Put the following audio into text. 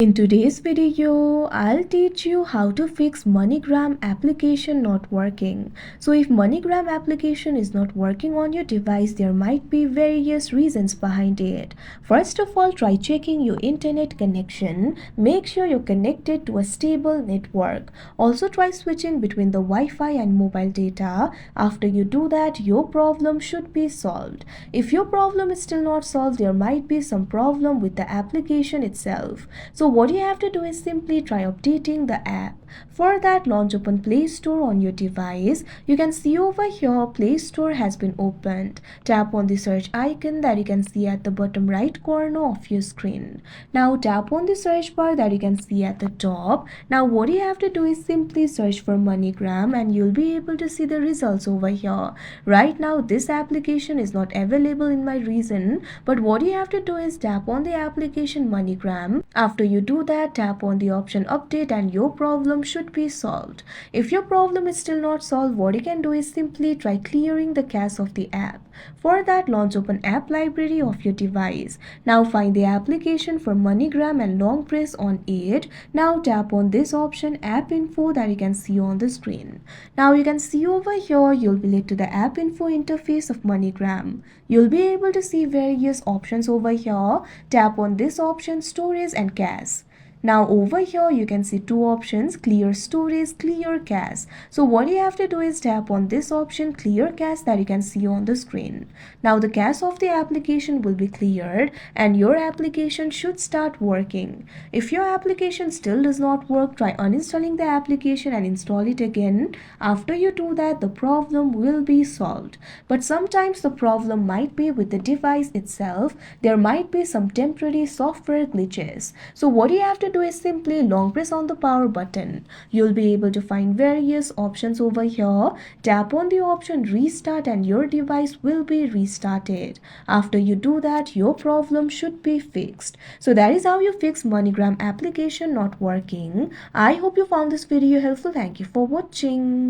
In today's video, I'll teach you how to fix MoneyGram application not working. So if MoneyGram application is not working on your device, there might be various reasons behind it. First of all, try checking your internet connection. Make sure you're connected to a stable network. Also try switching between the Wi-Fi and mobile data. After you do that, your problem should be solved. If your problem is still not solved, there might be some problem with the application itself. So what you have to do is simply try updating the app. For that, launch open Play Store on your device. You can see over here Play Store has been opened. Tap on the search icon that you can see at the bottom right corner of your screen. Now tap on the search bar that you can see at the top. Now what you have to do is simply search for MoneyGram and you'll be able to see the results over here. Right now this application is not available in my region, but what you have to do is tap on the application MoneyGram. After you do that, tap on the option update and your problem should be solved. If your problem is still not solved, what you can do is simply try clearing the cache of the app. For that, launch open app library of your device. Now find the application for MoneyGram and long press on it. Now tap on this option app info that you can see on the screen. Now you can see over here you'll be led to the app info interface of MoneyGram. You'll be able to see various options over here. Tap on this option storage and cache. Now over here you can see two options, clear storage, clear cache. So what you have to do is tap on this option clear cache that you can see on the screen. Now the cache of the application will be cleared and your application should start working. If your application still does not work, try uninstalling the application and install it again. After you do that, the problem will be solved. But sometimes the problem might be with the device itself. There might be some temporary software glitches. So what you have to do is simply long press on the power button. You'll be able to find various options over here. Tap on the option restart and your device will be restarted. After you do that, your problem should be fixed. So that is how you fix MoneyGram application not working. I hope you found this video helpful. Thank you for watching.